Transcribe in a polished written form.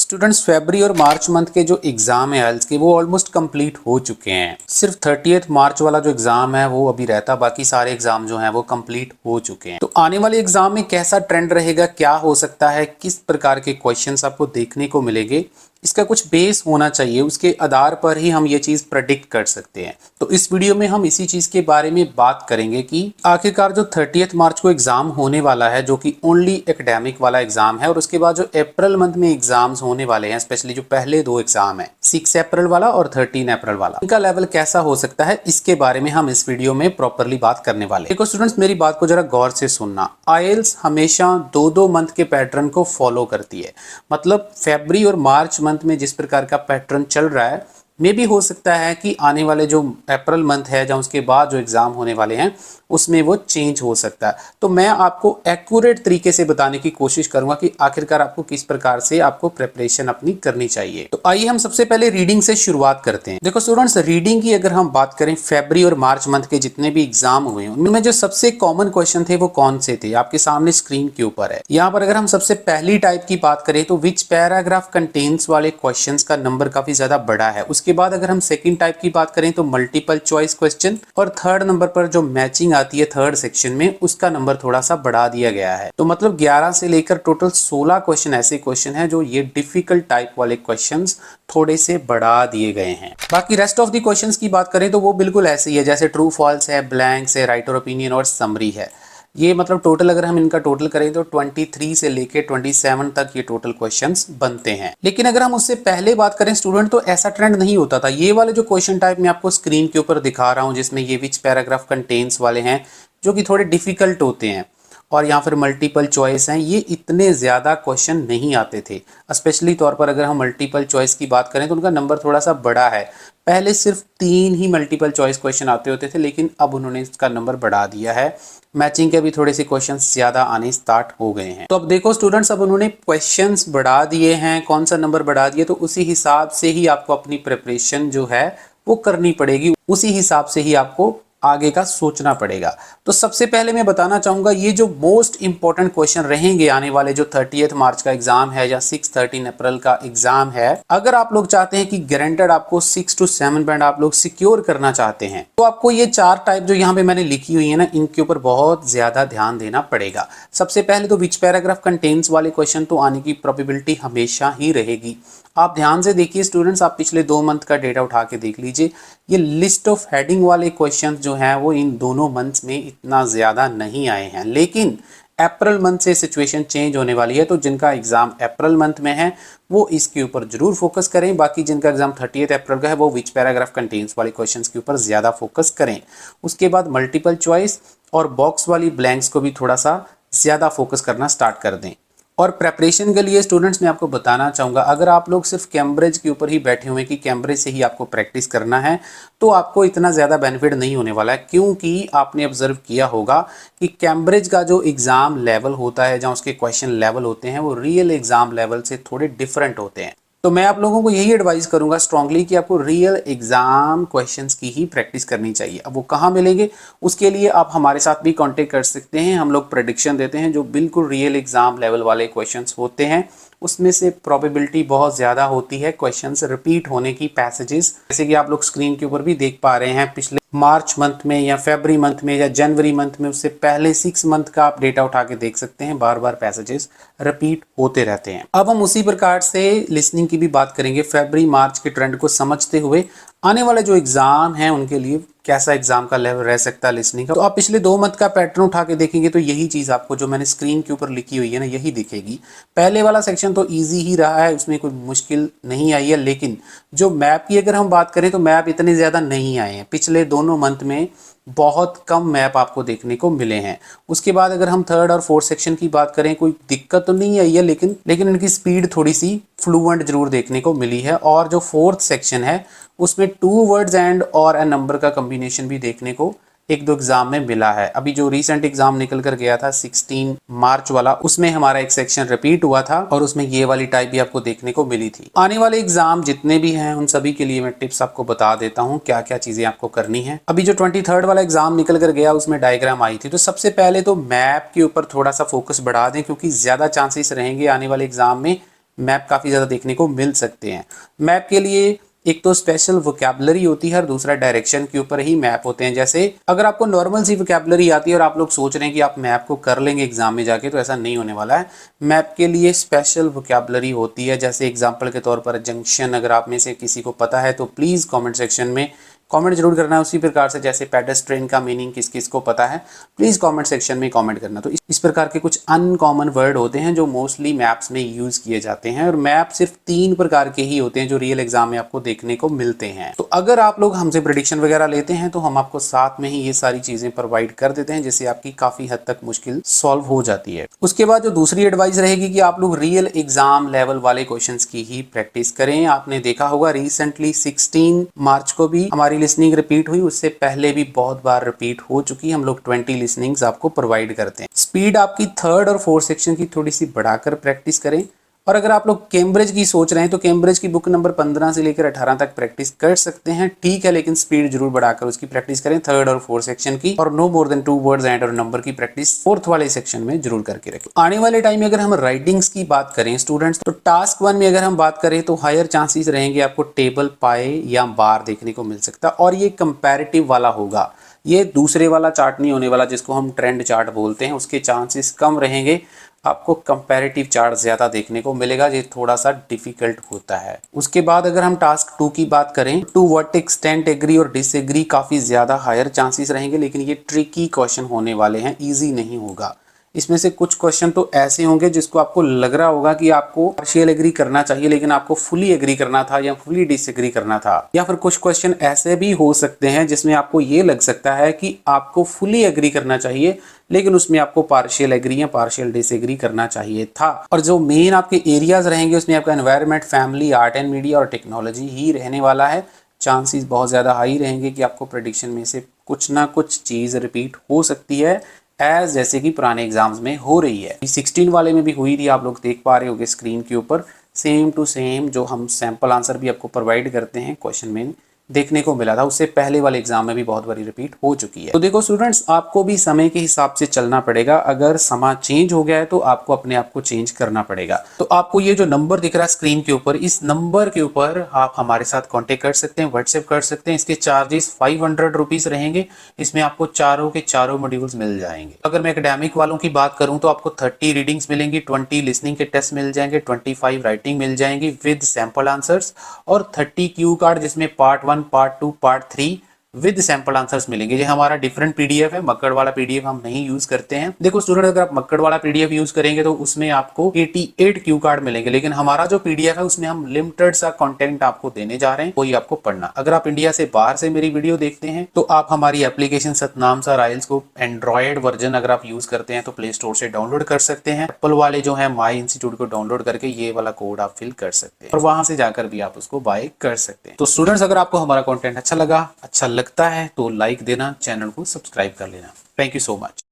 Students फरवरी और March month के जो एग्जाम है आइल्स के वो ऑलमोस्ट कंप्लीट हो चुके हैं। सिर्फ 30th मार्च वाला जो एग्जाम है वो अभी रहता, बाकी सारे एग्जाम जो हैं वो कंप्लीट हो चुके हैं। तो आने वाले एग्जाम में कैसा ट्रेंड रहेगा, क्या हो सकता है, किस प्रकार के क्वेश्चंस आपको देखने को मिलेंगे, इसका कुछ बेस होना चाहिए, उसके आधार पर ही हम ये चीज प्रेडिक्ट कर सकते हैं। तो इस वीडियो में हम इसी चीज के बारे में बात करेंगे कि आखिरकार जो 30th मार्च को एग्जाम होने वाला है, जो कि ओनली एकेडमिक वाला एग्जाम है, और उसके बाद जो अप्रैल मंथ में एग्जाम्स होने वाले हैं, स्पेशली जो पहले दो एग्जाम है 6 अप्रैल वाला और 13 अप्रैल वाला, इनका लेवल कैसा हो सकता है, इसके बारे में हम इस वीडियो में प्रॉपरली बात करने वाले हैं। देखो स्टूडेंट्स, मेरी बात को जरा गौर से सुनना। आइल्स हमेशा दो मंथ के पैटर्न को फॉलो करती है। मतलब फरवरी और मार्च मंथ में जिस प्रकार का पैटर्न चल रहा है, मे भी हो सकता है कि आने वाले जो अप्रैल मंथ है या उसके बाद जो एग्जाम होने वाले हैं उसमें वो चेंज हो सकता है। तो मैं आपको एक्यूरेट तरीके से बताने की कोशिश करूंगा कि आखिरकार आपको किस प्रकार से आपको प्रिपरेशन अपनी करनी चाहिए। तो आइए हम सबसे पहले रीडिंग से शुरुआत करते हैं। देखो स्टूडेंट्स, रीडिंग की अगर हम बात करें, फरवरी और मार्च मंथ के जितने भी एग्जाम हुए हैं उनमें जो सबसे कॉमन क्वेश्चन थे वो कौन से थे, आपके सामने स्क्रीन के ऊपर है। यहाँ पर अगर हम सबसे पहली टाइप की बात करें तो विच पैराग्राफ कंटेन्स वाले क्वेश्चन का नंबर काफी ज्यादा बड़ा है। उसके बाद अगर हम सेकंड टाइप की बात करें तो मल्टीपल चॉइस क्वेश्चन, और थर्ड नंबर पर जो मैचिंग आती है थर्ड सेक्शन में, उसका नंबर थोड़ा सा बढ़ा दिया गया है। तो मतलब 11 से लेकर टोटल 16 क्वेश्चन ऐसे क्वेश्चन हैं जो ये डिफिकल्ट टाइप वाले क्वेश्चंस थोड़े से बढ़ा दिए गए हैं। बाकी रेस्ट ऑफ द क्वेश्चंस की बात करें तो वो बिल्कुल ऐसे ही है, जैसे ट्रू फॉल्स है, ब्लैंक्स है, राइट और ओपिनियन और समरी है। ये मतलब टोटल अगर हम इनका टोटल करें तो 23 से लेके 27 तक ये टोटल क्वेश्चंस बनते हैं। लेकिन अगर हम उससे पहले बात करें स्टूडेंट, तो ऐसा ट्रेंड नहीं होता था। ये वाले जो क्वेश्चन टाइप मैं आपको स्क्रीन के ऊपर दिखा रहा हूं, जिसमें ये विच पैराग्राफ कंटेन्स वाले हैं, जो कि थोड़े डिफिकल्ट होते हैं, और यहाँ फिर मल्टीपल चॉइस हैं, ये इतने ज़्यादा क्वेश्चन नहीं आते थे। स्पेशली तौर पर अगर हम मल्टीपल चॉइस की बात करें तो उनका नंबर थोड़ा सा बड़ा है। पहले सिर्फ 3 ही मल्टीपल चॉइस क्वेश्चन आते होते थे, लेकिन अब उन्होंने इसका नंबर बढ़ा दिया है। मैचिंग के भी थोड़े से क्वेश्चंस ज़्यादा आने स्टार्ट हो गए हैं। तो अब देखो स्टूडेंट्स, अब उन्होंने क्वेश्चंस बढ़ा दिए हैं, कौन सा नंबर बढ़ा दिए, तो उसी हिसाब से ही आपको अपनी प्रिपरेशन जो है वो करनी पड़ेगी, उसी हिसाब से ही आपको आगे का सोचना पड़ेगा। तो सबसे पहले मैं बताना चाहूंगा, ये जो मोस्ट इंपॉर्टेंट क्वेश्चन रहेंगे आने वाले जो 30th मार्च का एग्जाम है या 6-13 अप्रैल का एग्जाम है, अगर आप लोग चाहते हैं कि गारंटेड आपको 6 to 7 बैंड आप लोग सिक्योर करना चाहते हैं, तो आपको ये 4 टाइप जो यहाँ पे मैंने लिखी हुई है ना, इनके ऊपर बहुत ज्यादा ध्यान देना पड़ेगा। सबसे पहले तो विच पैराग्राफ कंटेन्स वाले क्वेश्चन तो आने की प्रोबेबिलिटी हमेशा ही रहेगी। आप ध्यान से देखिए स्टूडेंट्स, आप पिछले 2 मंथ का डेटा उठा के देख लीजिए। ये लिस्ट ऑफ हेडिंग वाले क्वेश्चंस जो हैं वो इन दोनों मंथ्स में इतना ज़्यादा नहीं आए हैं, लेकिन अप्रैल मंथ से सिचुएशन चेंज होने वाली है। तो जिनका एग्जाम अप्रैल मंथ में है वो इसके ऊपर जरूर फोकस करें। बाकी जिनका एग्जाम 30th अप्रैल का है वो विच पैराग्राफ कंटेन्स वाले क्वेश्चंस के ऊपर ज़्यादा फोकस करें। उसके बाद मल्टीपल चॉइस और बॉक्स वाली ब्लैंक्स को भी थोड़ा सा ज़्यादा फोकस करना स्टार्ट कर दें। और प्रेपरेशन के लिए स्टूडेंट्स मैं आपको बताना चाहूँगा, अगर आप लोग सिर्फ कैम्ब्रिज के ऊपर ही बैठे हुए हैं कि कैम्ब्रिज से ही आपको प्रैक्टिस करना है, तो आपको इतना ज़्यादा बेनिफिट नहीं होने वाला है। क्योंकि आपने ऑब्जर्व किया होगा कि कैम्ब्रिज का जो एग्ज़ाम लेवल होता है, जहाँ उसके क्वेश्चन लेवल होते हैं, वो रियल एग्ज़ाम लेवल से थोड़े डिफरेंट होते हैं। तो मैं आप लोगों को यही एडवाइस करूंगा स्ट्रांगली कि आपको रियल एग्जाम क्वेश्चंस की ही प्रैक्टिस करनी चाहिए। अब वो कहाँ मिलेंगे, उसके लिए आप हमारे साथ भी कांटेक्ट कर सकते हैं। हम लोग प्रेडिक्शन देते हैं जो बिल्कुल रियल एग्जाम लेवल वाले क्वेश्चंस होते हैं, उसमें से प्रोबेबिलिटी बहुत ज़्यादा होती है क्वेश्चंस रिपीट होने की, पैसेजेस, जैसे कि आप लोग स्क्रीन के ऊपर भी देख पा रहे हैं। पिछले मार्च मंथ में या फरवरी मंथ में या जनवरी मंथ में, उससे पहले 6 मंथ का आप डेटा उठा के देख सकते हैं, बार बार पैसेजेस रिपीट होते रहते हैं। अब हम उसी प्रकार से लिसनिंग की भी बात करेंगे। फरवरी मार्च के ट्रेंड को समझते हुए आने वाले जो एग्जाम हैं उनके लिए कैसा एग्जाम का लेवल रह सकता है लिसनिंग का, तो आप पिछले 2 मंथ का पैटर्न उठा के देखेंगे तो यही चीज आपको जो मैंने स्क्रीन के ऊपर लिखी हुई है ना, यही दिखेगी। पहले वाला सेक्शन तो इजी ही रहा है, उसमें कोई मुश्किल नहीं आई है, लेकिन जो मैप की अगर हम बात करें तो मैप इतने ज्यादा नहीं आए हैं। पिछले दोनों मंथ में बहुत कम मैप आपको देखने को मिले हैं। उसके बाद अगर हम थर्ड और फोर्थ सेक्शन की बात करें, कोई दिक्कत तो नहीं आई है, लेकिन इनकी स्पीड थोड़ी सी फ्लुएंट जरूर देखने को मिली है। और जो फोर्थ सेक्शन है उसमें 2 वर्ड्स एंड और अ नंबर का कॉम्बिनेशन भी देखने को 1-2 एग्जाम में मिला है। अभी जो रिसेंट एग्जाम निकल कर गया था 16 मार्च वाला, उसमें हमारा एक सेक्शन रिपीट हुआ था और उसमें ये वाली टाइप भी आपको देखने को मिली थी। आने वाले एग्जाम जितने भी हैं उन सभी के लिए मैं टिप्स आपको बता देता हूँ, क्या क्या चीजें आपको करनी है। अभी जो 23rd वाला एग्जाम निकल कर गया उसमें डायग्राम आई थी, तो सबसे पहले तो मैप के ऊपर थोड़ा सा फोकस बढ़ा दें, क्योंकि ज्यादा चांसेस रहेंगे आने वाले एग्जाम में मैप काफ़ी ज़्यादा देखने को मिल सकते हैं। मैप के लिए एक तो स्पेशल वोकैबुलरी होती है और दूसरा डायरेक्शन के ऊपर ही मैप होते हैं। जैसे अगर आपको नॉर्मल सी वोकैबुलरी आती है और आप लोग सोच रहे हैं कि आप मैप को कर लेंगे एग्जाम में जाके, तो ऐसा नहीं होने वाला है। मैप के लिए स्पेशल वोकैबुलरी होती है। जैसे एग्जाम्पल के तौर पर जंक्शन, अगर आप में से किसी को पता है तो प्लीज़ कॉमेंट सेक्शन में कमेंट जरूर करना है। उसी प्रकार से जैसे पेडेस्ट्रियन का मीनिंग किस किस को पता है, प्लीज़ कमेंट सेक्शन में कमेंट करना। तो इस प्रकार के कुछ अनकॉमन वर्ड होते हैं जो मोस्टली मैप्स में यूज़ किए जाते हैं, और मैप सिर्फ 3 प्रकार के ही होते हैं जो रियल एग्जाम में आपको देखने को मिलते हैं। तो अगर आप लोग हमसे प्रेडिक्शन वगैरह लेते हैं तो हम आपको साथ में ही ये सारी चीज़ें प्रोवाइड कर देते हैं, जिससे आपकी काफ़ी हद तक मुश्किल सॉल्व हो जाती है। उसके बाद जो दूसरी एडवाइस रहेगी कि आप लोग रियल एग्जाम लेवल वाले क्वेश्चंस की ही प्रैक्टिस करें। आपने देखा होगा रिसेंटली 16 मार्च को भी हमारी लिसनिंग रिपीट हुई, उससे पहले भी बहुत बार रिपीट हो चुकी। हम लोग 20 लिसनिंग्स आपको प्रोवाइड करते हैं। स्पीड आपकी 3rd और 4th सेक्शन की थोड़ी सी बढ़ाकर प्रैक्टिस करें। और अगर आप लोग कैम्ब्रिज की सोच रहे हैं तो कैम्ब्रिज की बुक नंबर 15 से लेकर 18 तक प्रैक्टिस कर सकते हैं, ठीक है, लेकिन स्पीड जरूर बढ़ाकर उसकी प्रैक्टिस करें 3rd और 4th सेक्शन की। और no more than 2 words and और नंबर की प्रैक्टिस 4th वाले सेक्शन में जरूर करके रखें। आने वाले टाइम में अगर हम राइटिंग्स की बात करें स्टूडेंट्स, तो टास्क 1 में अगर हम बात करें तो हायर चांसेस रहेंगे आपको टेबल, पाए या बार देखने को मिल सकता है, और ये कंपैरेटिव वाला होगा। ये दूसरे वाला चार्ट नहीं होने वाला जिसको हम ट्रेंड चार्ट बोलते हैं, उसके चांसेस कम रहेंगे। आपको कंपैरेटिव चार्ट ज़्यादा देखने को मिलेगा, ये थोड़ा सा डिफिकल्ट होता है। उसके बाद अगर हम टास्क 2 की बात करें, टू व्हाट एक्सटेंट एग्री और डिसएग्री काफ़ी ज़्यादा हायर चांसेस रहेंगे, लेकिन ये ट्रिकी क्वेश्चन होने वाले हैं, ईजी नहीं होगा। इसमें से कुछ क्वेश्चन तो ऐसे होंगे जिसको आपको लग रहा होगा कि आपको पार्शियल एग्री करना चाहिए, लेकिन आपको फुली एग्री करना था या फुली डिसएग्री करना था। या फिर कुछ क्वेश्चन ऐसे भी हो सकते हैं जिसमें आपको ये लग सकता है कि आपको फुली एग्री करना चाहिए, लेकिन उसमें आपको पार्शियल एग्री या पार्शियल डिसएग्री करना चाहिए था। और जो मेन आपके एरियाज रहेंगे उसमें आपका environment, family, art and media और टेक्नोलॉजी ही रहने वाला है। चांसेस बहुत ज़्यादा हाई रहेंगे कि आपको प्रेडिक्शन में से कुछ ना कुछ चीज़ रिपीट हो सकती है, एज जैसे कि पुराने एग्जाम्स में हो रही है। 16 वाले में भी हुई थी, आप लोग देख पा रहे होंगे स्क्रीन के ऊपर। सेम टू सेम जो हम सैंपल आंसर भी आपको प्रोवाइड करते हैं क्वेश्चन में देखने को मिला था, उससे पहले वाले एग्जाम में भी बहुत बारी रिपीट हो चुकी है। तो देखो स्टूडेंट्स, आपको भी समय के हिसाब से चलना पड़ेगा। अगर समय चेंज हो गया है तो आपको अपने आप को चेंज करना पड़ेगा। तो आपको ये जो नंबर दिख रहा है स्क्रीन के ऊपर, इस नंबर के ऊपर आप हमारे साथ कांटेक्ट कर सकते हैं, व्हाट्सएप कर सकते हैं। इसके चार्जेस 500 रुपीज रहेंगे। इसमें आपको चारों के चारों मॉड्यूल्स मिल जाएंगे। अगर मैं एकेडमिक वालों की बात करूं तो आपको 30 रीडिंग्स मिलेंगी, 20 लिसनिंग के टेस्ट मिल जाएंगे, 25 राइटिंग मिल जाएंगी विद सैंपल आंसर्स, और 30 क्यू कार्ड जिसमें part 1, part 2, part 3 with sample answers मिलेंगे। ये हमारा डिफरेंट पीडीएफ है, मक्कड़ वाला पीडीएफ हम नहीं यूज करते हैं। देखो स्टूडेंट, अगर आप मक्कड़ वाला पीडीएफ यूज करेंगे तो उसमें आपको 88 क्यू कार्ड मिलेंगे, लेकिन हमारा जो पीडीएफ है उसमें हम लिमिटेड सा कंटेंट आपको देने जा रहे हैं, वही आपको पढ़ना। अगर आप इंडिया से बाहर से मेरी वीडियो देखते हैं तो आप हमारी एप्लीकेशन सतनाम सर आइल्स को एंड्रॉयड वर्जन अगर आप यूज करते हैं तो प्ले स्टोर से डाउनलोड कर सकते हैं। एप्पल वाले जो है माई इंस्टीट्यूट को डाउनलोड करके ये वाला कोड आप फिल कर सकते हैं और वहां से जाकर भी आप उसको बाय कर सकते हैं। तो स्टूडेंट्स, अगर आपको हमारा कंटेंट अच्छा लगता है तो लाइक देना, चैनल को सब्सक्राइब कर लेना। Thank you so much.